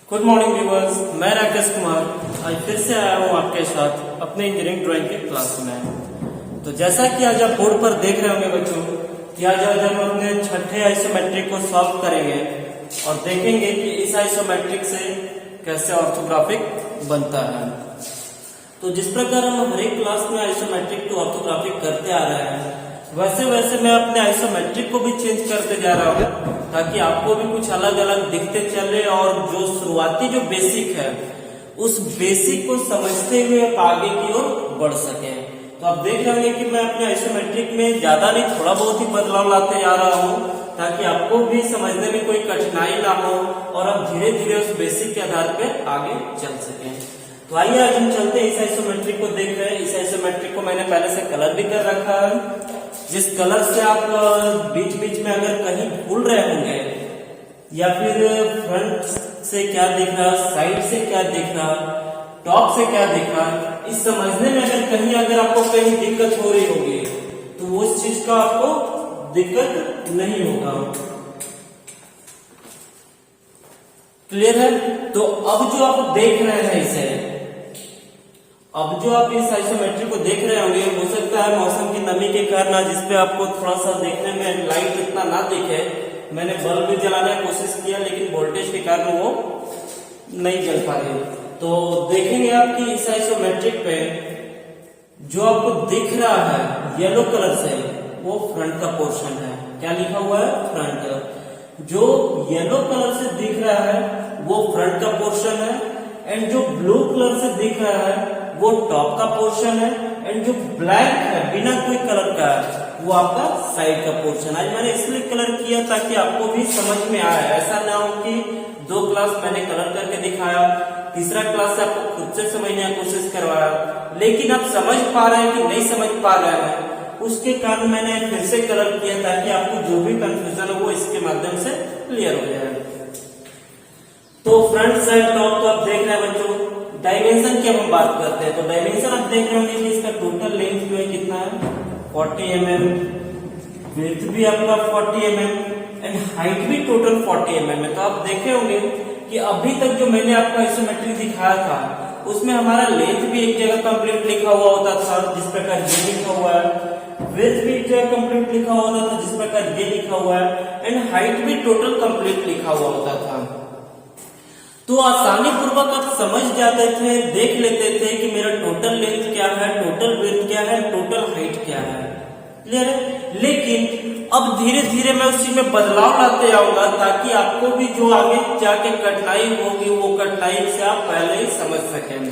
Good morning viewers, मैं राकेश कुमार आज फिर से आया हूँ आपके साथ अपने इंजीनियरिंग ड्राइंग के क्लास में। तो जैसा कि आज आप बोर्ड पर देख रहे होंगे बच्चों कि आज हम अपने छठे आइसोमेट्रिक को सॉल्व करेंगे और देखेंगे कि इस आइसोमेट्रिक से कैसे ऑर्थोग्राफिक बनता है। तो जिस प्रकार हम हर एक क्लास में आइसोमेट्रिक टू ऑर्थोग्राफिक करते आ रहे हैं, वैसे वैसे मैं अपने आइसोमेट्रिक को भी चेंज करते जा रहा हूँ ताकि आपको भी कुछ अलग अलग दिखते चले और जो शुरुआती जो बेसिक है उस बेसिक को समझते हुए आप आगे की ओर बढ़ सके। तो आप देख रहे होंगे कि मैं अपने आइसोमेट्रिक में ज्यादा नहीं थोड़ा बहुत ही बदलाव लाते जा रहा हूँ ताकि आपको भी समझने में कोई कठिनाई ना हो और आप धीरे धीरे उस बेसिक के आधार पर आगे चल सके। तो आइए आज हम चलते हैं इस आइसोमेट्रिक को देख रहे हैं। इस आइसोमेट्रिक को मैंने पहले से कलर भी कर रखा है, जिस कलर से आप बीच बीच में अगर कहीं भूल रहे होंगे या फिर फ्रंट से क्या दिख रहा, साइड से क्या दिख रहा, टॉप से क्या दिख रहा, इस समझने में अगर आपको कहीं दिक्कत हो रही होगी तो उस चीज का आपको दिक्कत नहीं होगा। क्लियर है? तो अब जो आप देख रहे हैं इसे, अब जो आप इस आइसोमेट्री को देख रहे होंगे, हो सकता है मौसम की नमी के कारण जिसपे आपको थोड़ा सा देखने में लाइट इतना ना दिखे। मैंने बल्ब भी जलाने की कोशिश किया लेकिन वोल्टेज के कारण वो नहीं जल पा रही। तो देखेंगे आप कि इस आइसोमेट्रिक पे जो आपको दिख रहा है येलो कलर से वो फ्रंट का पोर्शन है। क्या लिखा हुआ है? फ्रंट। जो येलो कलर से दिख रहा है वो फ्रंट का पोर्शन है एंड जो ब्लू कलर से दिख रहा है वो टॉप का पोर्शन है एंड जो ब्लैक है बिना कोई कलर का है वो आपका साइड का पोर्शन। आज मैंने इसलिए कलर किया ताकि आपको भी समझ में आए। ऐसा ना हो कि 2 क्लास मैंने कलर करके दिखाया, तीसरा क्लास से आपको खुद से समझने की कोशिश करवाया लेकिन आप समझ पा रहे हैं कि नहीं समझ पा रहे हैं, उसके कारण मैंने फिर से कलर किया ताकि आपको जो भी कंफ्यूजन हो वो इसके माध्यम से क्लियर हो जाए। तो फ्रंट साइड टॉप तो आप देख रहे हैं बच्चों। डायमेंशन की हम बात करते हैं तो डायमेंशन आप देख रहे होंगे कि इसका टोटल लेंथ जो है कितना है 40 mm, विड्थ भी आपका 40 mm एंड हाइट भी टोटल 40 mm है। तो आप देखे होंगे कि अभी तक जो मैंने आपको आइसोमेट्रिक दिखाया था उसमें हमारा लेंथ भी एक जगह कंप्लीट लिखा हुआ होता था जिस प्रकार ये लिखा हुआ है, विड्थ भी एक जगह कंप्लीट लिखा हुआ होता था जिस प्रकार ये लिखा हुआ है एंड हाइट भी टोटल कंप्लीट लिखा हुआ होता था। तो आसानी पूर्वक आप समझ जाते थे, देख लेते थे कि मेरा टोटल लेंथ क्या है, टोटल विड्थ क्या है, टोटल हाइट क्या है। क्लियर है? लेकिन अब धीरे धीरे मैं उस चीज में बदलाव लाते जाऊंगा ताकि आपको भी जो आगे जाके कठिनाई होगी वो कठिनाई से आप पहले ही समझ सकें।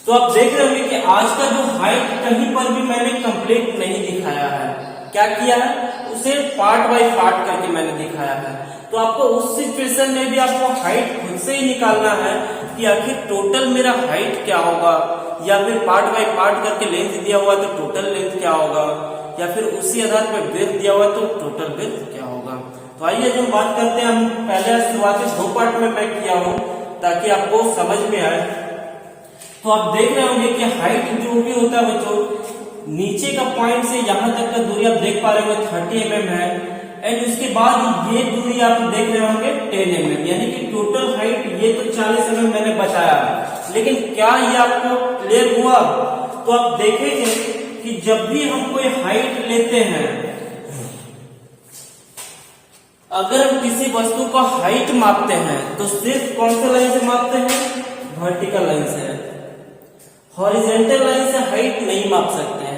तो आप देख रहे होंगे कि आज का जो हाइट कहीं पर भी मैंने कंप्लीट नहीं दिखाया है। क्या किया है? उसे पार्ट बाय पार्ट करके मैंने दिखाया है। तो आपको उस सिचुएशन में भी आपको हाइट खुद से ही निकालना है कि आखिर टोटल मेरा हाइट क्या होगा, या फिर पार्ट बाय पार्ट करके लेंथ दिया हुआ तो टोटल लेंथ क्या होगा, या फिर उसी आधार पर विड्थ दिया हुआ तो टोटल विड्थ क्या होगा। तो आइए जो बात करते हैं, हम पहले शुरुआती 2 पार्ट में मैं किया हूं ताकि आपको समझ में आए। तो आप देख रहे होंगे कि हाइट जो भी होता है बच्चों, नीचे का पॉइंट से यहाँ तक का दूरी आप देख पा रहे होंगे 30 mm है एंड उसके बाद ये दूरी आप देख रहे होंगे 10 mm, यानी कि टोटल हाइट ये तो 40 mm मैंने बताया, लेकिन क्या ये आपको क्लियर हुआ? तो आप देखेंगे कि जब भी हम कोई हाइट लेते हैं, अगर हम किसी वस्तु का हाइट मापते हैं तो सिर्फ कौन से लाइन से मापते हैं? वर्टिकल लाइन से। हॉरिजॉन्टल लाइन से हाइट नहीं माप सकते हैं।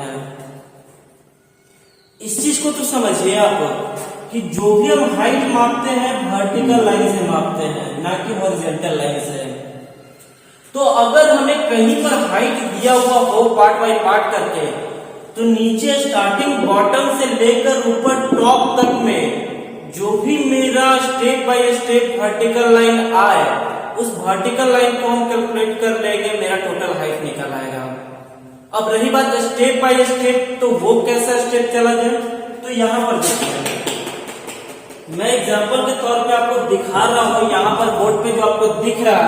इस चीज को तो समझिए आप कि जो भी हम हाइट मापते हैं वर्टिकल लाइन से मापते हैं, ना कि हॉरिजॉन्टल लाइन से। तो अगर हमें कहीं पर हाइट दिया हुआ हो पार्ट बाय पार्ट करके, तो नीचे स्टार्टिंग बॉटम से लेकर ऊपर टॉप तक में जो भी मेरा step by step vertical line आए, उस वर्टिकल लाइन को हम कैलकुलेट कर लेंगे, मेरा टोटल हाइट निकल आएगा। अब रही बात स्टेप बाय स्टेप, तो वो कैसा स्टेप चला जाए? तो यहां पर देखिए, मैं एग्जांपल के तौर पे आपको दिखा रहा हूं। यहां पर बोर्ड पे जो आपको दिख रहा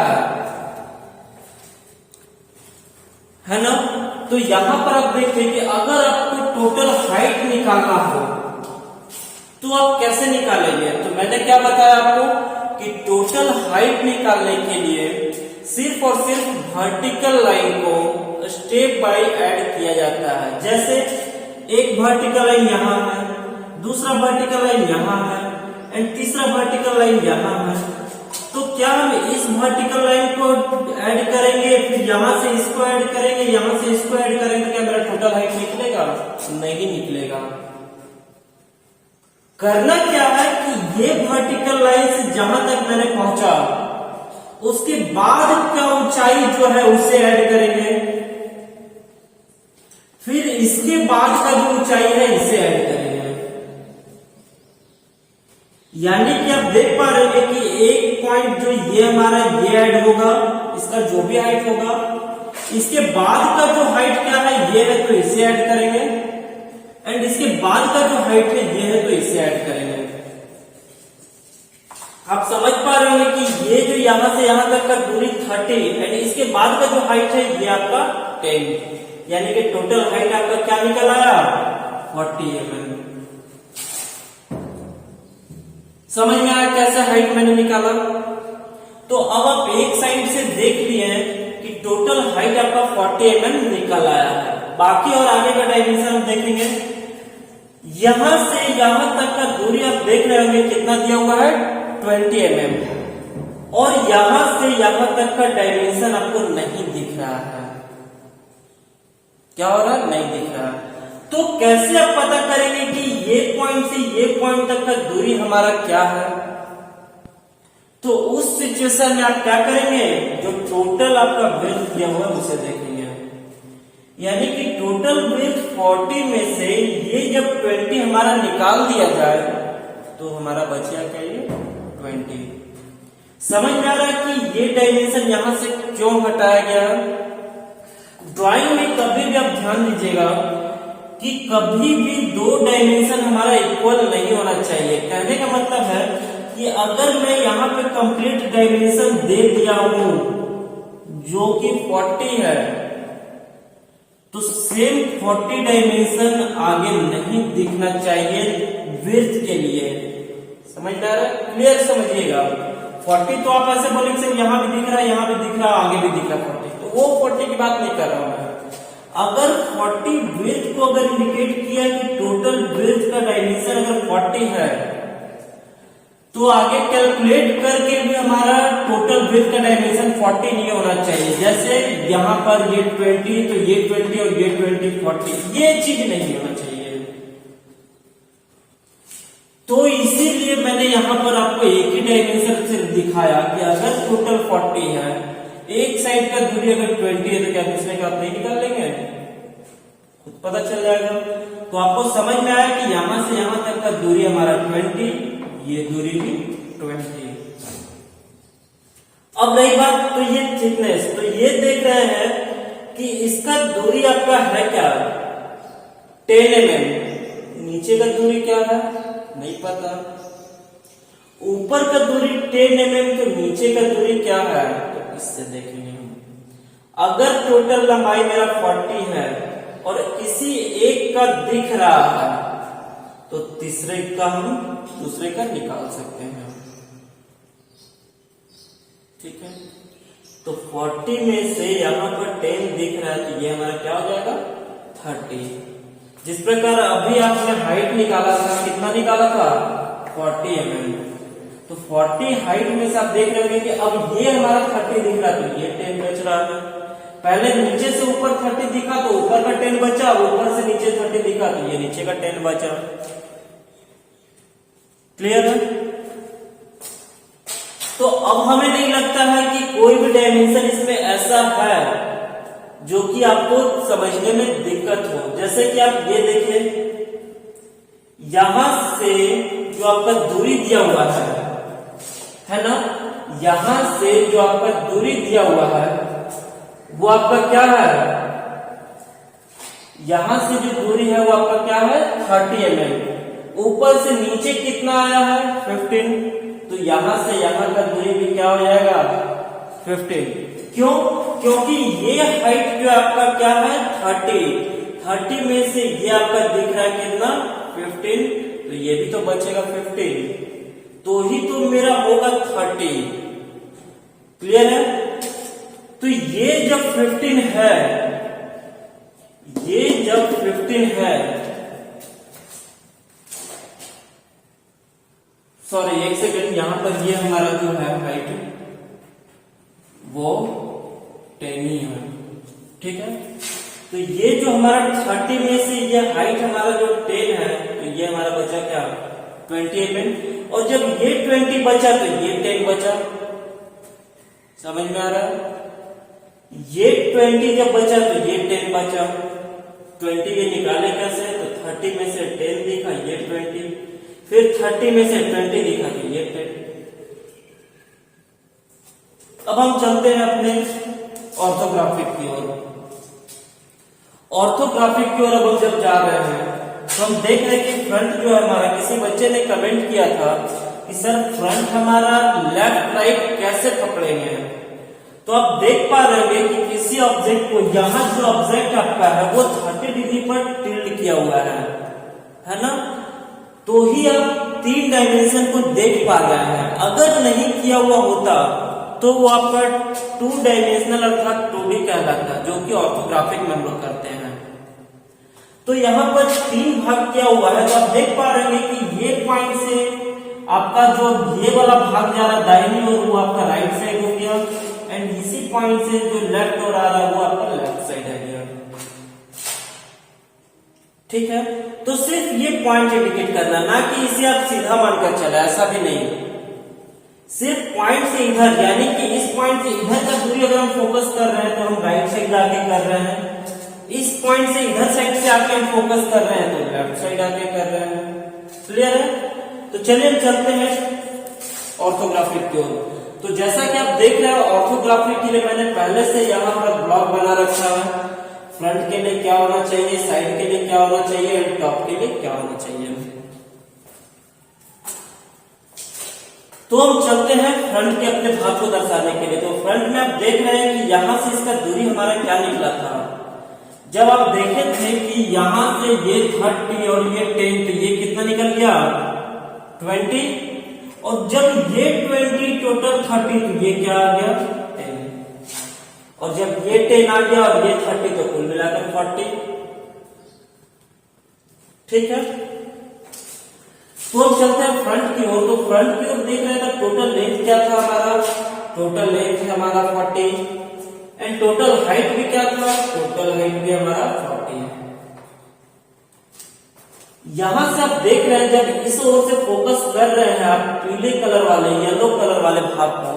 है ना, तो यहां पर आप देखिए कि अगर आपको टोटल हाइट निकालना हो तो आप कैसे निकालेंगे? तो मैंने क्या बताया आपको कि टोटल हाइट निकालने के लिए सिर्फ और सिर्फ वर्टिकल लाइन को स्टेप बाय ऐड किया जाता है। जैसे एक वर्टिकल लाइन यहाँ है, दूसरा वर्टिकल लाइन यहाँ है एंड तीसरा वर्टिकल लाइन यहाँ है। तो क्या हम इस वर्टिकल लाइन को ऐड करेंगे, फिर यहाँ से इसको ऐड करेंगे, यहाँ से इसको ऐड करेंगे, क्या मेरा टोटल हाइट निकलेगा? नहीं निकलेगा। करना क्या है कि ये वर्टिकल लाइन से जहां तक मैंने पहुंचा उसके बाद का ऊंचाई जो है उसे ऐड करेंगे, फिर इसके बाद का जो ऊंचाई है इसे ऐड करेंगे। यानी कि आप देख पा रहे हैं कि एक पॉइंट जो ये हमारा ये ऐड होगा, इसका जो भी हाइट होगा, इसके बाद का जो हाइट क्या है ये है तो इसे ऐड करेंगे एंड इसके बाद का जो हाइट है ये है तो इसे ऐड करेंगे। आप समझ पा रहे होंगे कि ये जो यहां से यहां तक का दूरी 30 एंड इसके बाद का जो हाइट है ये आपका 10, यानी कि टोटल हाइट आपका क्या निकल आया? 40 mm। समझ में आया कैसे हाइट मैंने निकाला? तो अब आप एक साइड से देख लिए हैं कि टोटल हाइट आपका 40 mm निकल आया है। बाकी और आगे का डायमेंशन हम देखेंगे। यहां से यहां तक का दूरी आप देख रहे होंगे कितना दिया हुआ है? 20 mm। और यहां से यहां तक का डायमेंशन आपको नहीं दिख रहा है। क्या हो रहा है? नहीं दिख रहा। तो कैसे आप पता करेंगे कि ये पॉइंट से ये पॉइंट तक का दूरी हमारा क्या है? तो उस सिचुएशन में आप क्या करेंगे? जो टोटल आपका विड्थ दिया हुआ है उसे देखेंगे। यानी कि टोटल विड्थ 40 में से ये जब 20 हमारा निकाल दिया जाए तो हमारा बचेगा क्या? ये 20। समझ में आ रहा है कि ये डायमेंशन यहां से क्यों हटाया गया? ड्राइंग में कभी भी आप ध्यान दीजिएगा कि कभी भी दो डायमेंशन हमारा इक्वल नहीं होना चाहिए। कहने का मतलब है कि अगर मैं यहाँ पे कंप्लीट डायमेंशन दे दिया हूं जो कि 40 है, तो सेम 40 डायमेंशन आगे नहीं दिखना चाहिए विड्थ के लिए। समझ में आ रहा है? क्लियर समझिएगा। 40 तो आप ऐसे बोलेंगे यहाँ भी दिख रहा है, यहाँ भी दिख रहा है, आगे भी दिख रहा है 40, तो वो 40 की बात नहीं कर रहा हूं मैं। अगर 40 विड्थ को अगर इंडिकेट किया कि टोटल विड्थ का डायमेंशन अगर 40 है, तो आगे कैलकुलेट करके भी हमारा टोटल विड्थ का डायमेंशन 40 नहीं होना चाहिए। जैसे यहाँ पर ये 20 तो ये 20 और ये 20 40, ये चीज नहीं होना चाहिए। तो इसीलिए मैंने यहाँ पर आपको एक ही डायमेंशन सिर्फ दिखाया कि अगर टोटल 40 है, एक साइड का दूरी अगर 20 है तो क्या दूसरे का आप नहीं निकाल लेंगे? खुद पता चल जाएगा। तो आपको समझ में आया कि यहां से यहां तक का दूरी हमारा 20, ये दूरी भी 20। अब रही बात तो ये थिकनेस, तो ये देख रहे हैं कि इसका दूरी आपका है क्या? 10 mm। नीचे का दूरी क्या है? नहीं पता। ऊपर का दूरी 10 mm, तो नीचे का दूरी क्या है? तो इससे देखेंगे हम। अगर टोटल लंबाई मेरा 40 है और किसी एक का दिख रहा है तो तीसरे का हम दूसरे का निकाल सकते हैं। ठीक है, तो 40 में से यहां पर 10 दिख रहा है तो ये हमारा क्या हो जाएगा? 30। जिस प्रकार अभी आपने हाइट निकाला था, कितना निकाला था? 40 mm। तो 40 हाइट में से आप देख रहे होंगे कि अब ये हमारा 30 दिख रहा है तो ये 10 बच रहा है। पहले नीचे से ऊपर 30 दिखा तो ऊपर का 10 बचा, ऊपर से नीचे 30 दिखा तो ये नीचे का 10 बचा। क्लियर है? तो अब हमें नहीं लगता है कि कोई भी डायमेंशन इसमें ऐसा है जो कि आपको समझने में दिक्कत हो। जैसे कि आप ये देखिए, यहां से जो आपका दूरी दिया हुआ है ना, यहां से जो आपका दूरी दिया हुआ है वो आपका क्या है? यहां से जो दूरी है वो आपका क्या है? 30 mm। ऊपर से नीचे कितना आया है? 15। तो यहां से यहां का दूरी भी क्या हो जाएगा? 15। क्यों? क्योंकि ये हाइट जो आपका क्या है? 30 में से ये आपका दिख रहा है कितना? 15। तो ये भी तो बचेगा 15, तो ही तो मेरा होगा 30। क्लियर है? तो ये जब 15 है, ये जब 15 है, सॉरी एक सेकेंड, यहां पर ये हमारा जो है हाइट वो 10 ही है, ठीक है। तो ये जो हमारा 30 में से ये हाइट हमारा जो 10 है, तो ये हमारा बचा क्या 20 mm, और जब ये 20 बचा तो ये 10 बचा, समझ में आ रहा है? ये 20 जब बचा तो ये 10 बचा, 20 ये निकाले कैसे, तो 30 में से 10 दिखा ये 20, फिर 30 में से 20 दिखा तो ये 10। अब हम चलते हैं अपने ऑर्थोग्राफिक की ओर। ऑर्थोग्राफिक की ओर अब हम जब जा रहे हैं तो हम देख रहे हैं कि फ्रंट जो है हमारा, किसी बच्चे ने कमेंट किया था कि सर फ्रंट हमारा लेफ्ट राइट कैसे पकड़ेंगे। तो आप देख पा रहे होंगे कि किसी ऑब्जेक्ट को, यहां जो ऑब्जेक्ट आपका है वो 30 डिग्री पर टिल्ट किया हुआ है ना, तो ही आप 3 डायमेंशन को देख पा रहे हैं। अगर नहीं किया हुआ होता तो वो आपका 2 डायमेंशनल अर्थात 2D कहलाता, जो कि ऑर्थोग्राफिक में हम लोग करते हैं। तो यहाँ पर 3 भाग किया हुआ है, तो आप देख पा रहे हैं कि ये पॉइंट से आपका जो ये वाला भाग जा रहा है दाहिनी ओर, वो आपका राइट साइड हो गया, एंड इसी पॉइंट से जो लेफ्ट ओर आ रहा है वो आपका लेफ्ट साइड आ गया, ठीक है। तो सिर्फ ये पॉइंट इंडिकेट करना, ना कि इसे आप सीधा मानकर चले, ऐसा भी नहीं। सिर्फ पॉइंट से इधर, यानी कि इस पॉइंट से इधर का दूरी अगर हम फोकस कर रहे हैं तो हम राइट साइड आके कर रहे हैं, इस पॉइंट से इधर साइड से आके हम फोकस कर रहे हैं तो लेफ्ट साइड आके कर रहे हैं। क्लियर है? तो चलिए हम चलते हैं ऑर्थोग्राफिक की ओर। तो जैसा कि आप देख रहे हो, ऑर्थोग्राफिक के लिए मैंने पहले से यहाँ पर ब्लॉक बना रखा है। फ्रंट के लिए क्या होना चाहिए, साइड के लिए क्या होना चाहिए, और टॉप के लिए क्या होना चाहिए। तो हम चलते हैं फ्रंट के अपने भाग को दर्शाने के लिए। तो फ्रंट में आप देख रहे हैं कि यहां से इसका दूरी हमारा क्या निकला था। जब आप देखे थे कि यहां से ये 30 और ये 10, तो ये कितना निकल गया 20, और जब ये 20 टोटल 30 तो ये क्या आ गया 10, और जब ये 10 आ गया और ये 30 तो कुल मिलाकर 40, ठीक है। तो हम चलते हैं फ्रंट की ओर। तो फ्रंट की ओर देख रहे हैं, टोटल लेंथ क्या था हमारा, टोटल लेंथ हमारा 40, एंड टोटल हाइट भी क्या था, टोटल हाइट भी हमारा 40 है। यहां से आप देख रहे हैं, जब इस ओर से फोकस कर रहे हैं आप पीले कलर वाले, येलो कलर वाले भाग को,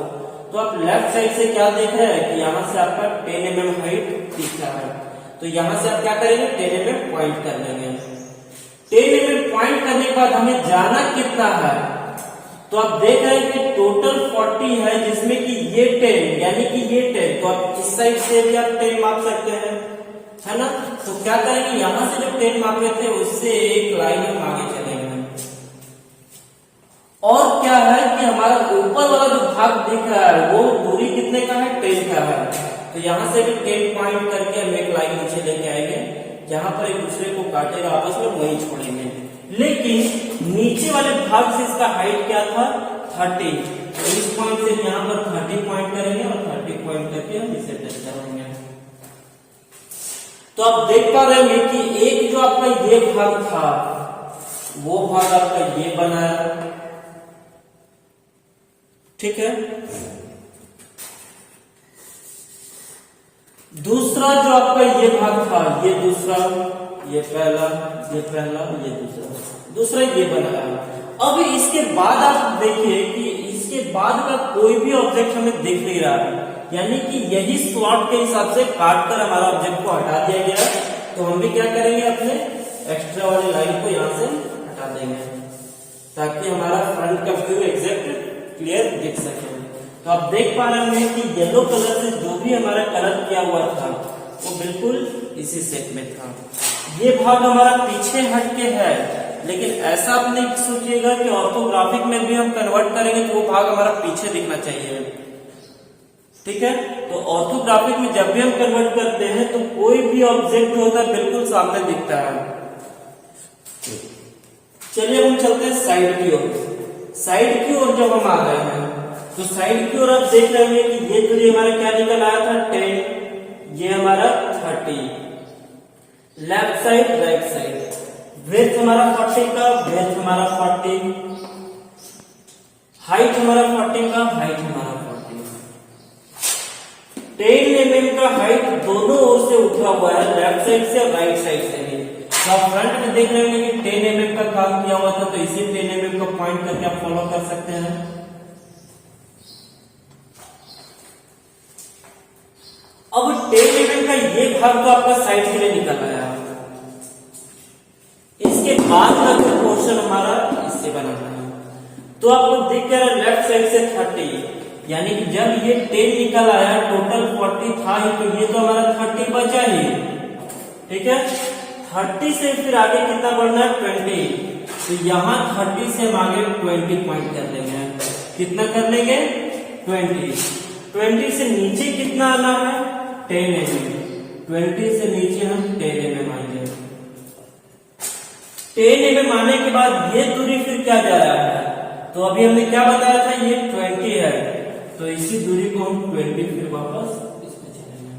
तो आप लेफ्ट साइड से क्या देख रहे हैं कि यहां से आपका 10 mm हाइट दिख रहा है। तो यहां से आप क्या करेंगे, 10 mm पॉइंट कर लेंगे। 10 mm पॉइंट करने के बाद हमें जाना कितना है, तो आप देख रहे हैं कि टोटल 40 है, जिसमें कि ये 10 यानी कि ये 10, तो आप इस साइड से भी आप 10 माप सकते हैं, है ना। तो क्या करेंगे, यहां से जो 10 मापे थे उससे एक लाइन हम आगे चलेंगे। और क्या है कि हमारा ऊपर वाला जो भाग दिख रहा है वो दूरी कितने का है, 10 का है। तो यहां से भी 10 पॉइंट करके हम एक लाइन नीचे लेके आएंगे, जहां पर एक दूसरे को काटेगा आपस में, वही छोड़ेंगे। लेकिन नीचे वाले भाग से इसका हाइट क्या था 30, तो इस पॉइंट से यहां पर 30 पॉइंट करेंगे और 30 पॉइंट करके हम इसे टच करेंगे। तो आप देख पा रहे हैं कि एक जो आपका ये भाग था वो भाग आपका ये बनाया, ठीक है। दूसरा जो आपका ये भाग था, ये दूसरा, ये पहला, ये पहला, ये दूसरा ये बनाया। अब इसके बाद आप देखिए कि इसके बाद का कोई भी ऑब्जेक्ट हमें दिख नहीं रहा है, यानी कि यही स्लॉट के हिसाब से काट कर हमारा ऑब्जेक्ट को हटा दिया गया। तो हम भी क्या करेंगे, अपने एक्स्ट्रा वाली लाइन को यहां से हटा देंगे, ताकि हमारा फ्रंट का व्यू एग्जैक्ट क्लियर दिख सके। तो आप देख पा रहे हैं कि येलो कलर से जो भी हमारा कलर किया हुआ था वो बिल्कुल इसी सेट में था। ये भाग हमारा पीछे हट के है, लेकिन ऐसा आप नहीं सोचिएगा कि ऑर्थोग्राफिक में भी हम कन्वर्ट करेंगे तो वो भाग हमारा पीछे दिखना चाहिए, ठीक है। तो ऑर्थोग्राफिक में जब भी हम कन्वर्ट करते हैं तो कोई भी ऑब्जेक्ट होता है बिल्कुल सामने दिखता है। चलिए हम चलते हैं साइड की ओर। साइड की ओर जब हम आ रहे हैं तो साइड की ओर आप देख रहे होंगे कि ये दूरी हमारा क्या निकल आया था 10, ये हमारा 30, left side right side, breath हमारा 40 का, ब्रेथ हमारा 40, हाइट हमारा 40 का, हाइट हमारा 40, 10 mm का हाइट दोनों ओर से उठा हुआ है, लेफ्ट साइड से और राइट साइड से भी। तो आप फ्रंट में देख रहे होंगे कि 10 mm का काम किया हुआ था, तो इसी 10 mm को पॉइंट करके आप फॉलो कर सकते हैं। अब 10 mm का ये भाग तो आपका साइड के लिए निकल आया, इसके बाद का जो पोर्शन हमारा इससे बना है, तो आपको दिख रहा है लेफ्ट साइड से 30, यानी कि जब ये 10 निकल आया टोटल 40 था ही, तो ये तो हमारा 30 बचा ही, ठीक है। 30 से फिर आगे कितना बढ़ना है 20, तो यहाँ 30 से हम आगे 20 पॉइंट कर लेंगे। कितना कर लेंगे 20, 20 से नीचे कितना आना है 10 mm, 20 से नीचे हम 10 mm आएंगे। 10 mm आने के बाद ये दूरी फिर क्या जा रहा है, तो अभी हमने क्या बताया था ये 20 है, तो इसी दूरी को हम 20 फिर वापस इसमें चलेंगे।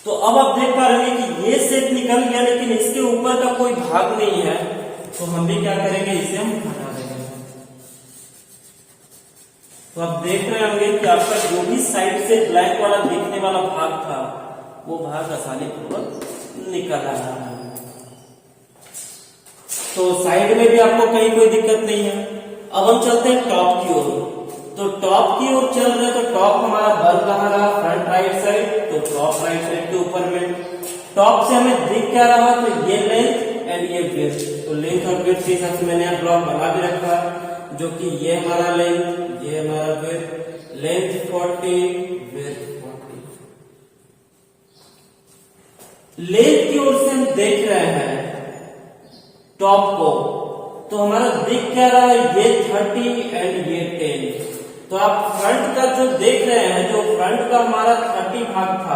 तो अब आप देख पा रहे हैं कि ये सेट निकल गया, लेकिन इसके ऊपर का कोई भाग नहीं है, तो हम भी क्या करेंगे इसे हम हटा देंगे। तो आप देख रहे होंगे कि आपका जो भी साइड से ब्लैक वाला दिखने वाला भाग था वो भाग आसानी पूर्वक निकल आ रहा है। तो साइड में भी आपको कहीं कोई दिक्कत नहीं है। अब हम चलते हैं टॉप की ओर। तो टॉप की ओर चल रहे, तो टॉप हमारा बन कहाँ रहा फ्रंट राइट साइड, तो टॉप राइट साइड के ऊपर में टॉप से हमें दिख क्या रहा, तो ये लेंथ एंड ये विड्थ, तो लेंथ और विड्थ के हिसाब से मैंने यहाँ ब्लॉक बना भी रखा, जो कि ये हमारा लेंथ, ये हमारा विड्थ, लेंथ 40, विड्थ 40। लेंथ की ओर से हम देख रहे हैं टॉप को, तो हमारा दिख क्या रहा है ये 30 एंड ये 10। तो आप फ्रंट का जो देख रहे हैं, जो फ्रंट का हमारा 30 भाग था,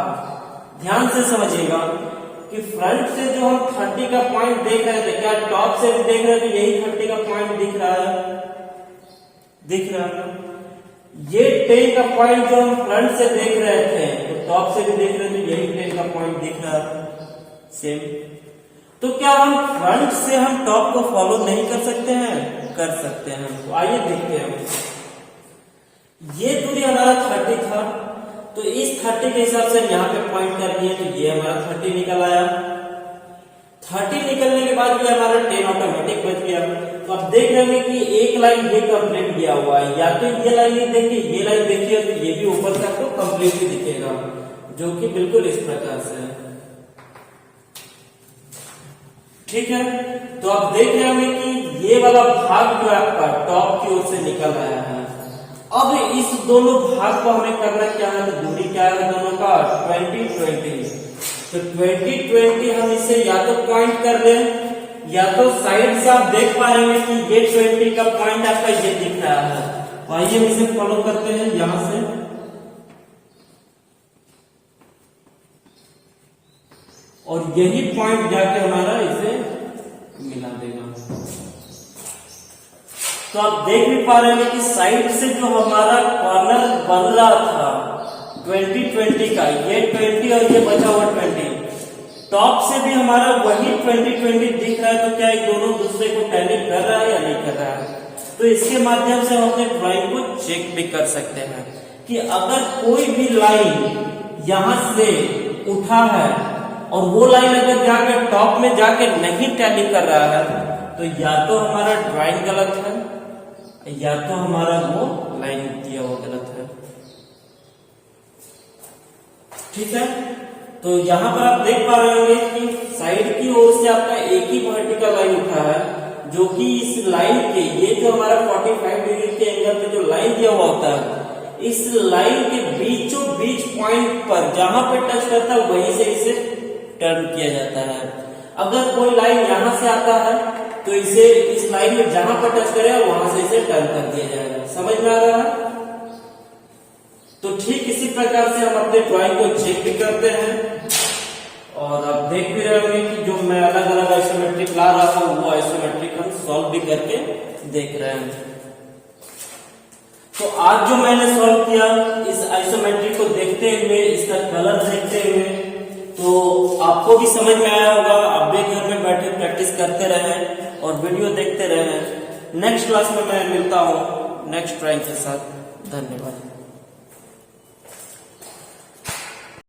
ध्यान से समझिएगा कि फ्रंट से जो हम 30 का पॉइंट देख रहे थे, क्या टॉप से भी देख रहे थे यही 30 का पॉइंट दिख रहा है, दिख रहा है। ये 10 का पॉइंट जो हम फ्रंट से देख रहे थे, तो टॉप से भी देख रहे थे यही 10 का पॉइंट दिख रहा है सेम। तो क्या हम फ्रंट से हम टॉप को फॉलो नहीं कर सकते हैं? कर सकते हैं। तो आइए देखते हैं। ये दूरी हमारा 30 था, तो इस 30 के हिसाब से यहाँ पे पॉइंट कर दिए, तो ये हमारा 30 निकल आया। 30 निकलने के बाद ये हमारा 10 ऑटोमेटिक बच गया। तो आप देख रहे हैं कि एक लाइन ये कंप्लीट किया हुआ है, या तो ये लाइन ही देखिए, ये लाइन देखिए, तो ये भी ऊपर से आपको कंप्लीट ही दिखेगा, जो कि बिल्कुल इस प्रकार से है, ठीक है। तो आप देख रहे होंगे कि ये वाला भाग जो आपका टॉप की ओर से निकल आया है। अब इस दोनों भाग को हमें करना क्या है, तो दूरी क्या है दोनों का 20-20। तो 20-20 हम इसे या तो पॉइंट कर लें, या तो साइड से आप देख पा रहे हैं कि ये 20 का पॉइंट आपका ये दिख रहा है। आइए हम इसे फॉलो करते हैं यहां से, और यही पॉइंट जाके हमारा इसे मिला देगा। तो आप देख भी पा रहे हैं कि साइड से जो हमारा कॉर्नर बन रहा था 20-20 का, ये 20 और ये बचा हुआ 20, टॉप से भी हमारा वही 20-20 दिख रहा है। तो क्या ये दोनों दूसरे को टैली कर रहा है या नहीं कर रहा है? तो इसके माध्यम से हम अपने ड्राइंग को चेक भी कर सकते हैं कि अगर कोई भी लाइन यहां से उठा है और वो लाइन अगर जाके टॉप में जाके नहीं टैली कर रहा है, तो या तो हमारा ड्राइंग गलत है, या तो हमारा वो लाइन दिया हुआ गलत है, ठीक है। तो यहाँ पर आप देख पा रहे होंगे कि साइड की ओर से आपका एक ही वर्टिकल लाइन उठा है, जो कि इस लाइन के, ये जो हमारा 45 डिग्री के एंगल पे जो लाइन दिया हुआ होता है, इस लाइन के बीचों बीच पॉइंट पर जहां पे टच करता है वहीं से इसे टर्न किया जाता है। अगर कोई लाइन यहां से आता है तो इसे इस लाइन में जहां पर टच करेगा वहां से इसे टर्न कर दिया जाएगा। समझ में आ रहा है? तो ठीक इसी प्रकार से हम अपने ड्राइंग को चेक भी करते हैं, और आप देख भी रहे होंगे कि जो मैं अलग अलग आइसोमेट्रिक ला रहा था वो आइसोमेट्रिक हम सॉल्व भी करके देख रहे हैं। तो आज जो मैंने सॉल्व किया इस आइसोमेट्रिक को देखते हुए, इसका कलर देखते हुए, तो आपको भी समझ में आया होगा। आप भी घर में बैठे प्रैक्टिस करते रहे और वीडियो देखते रहे। नेक्स्ट क्लास में मैं मिलता हूँ नेक्स्ट ड्राइंग के साथ। धन्यवाद।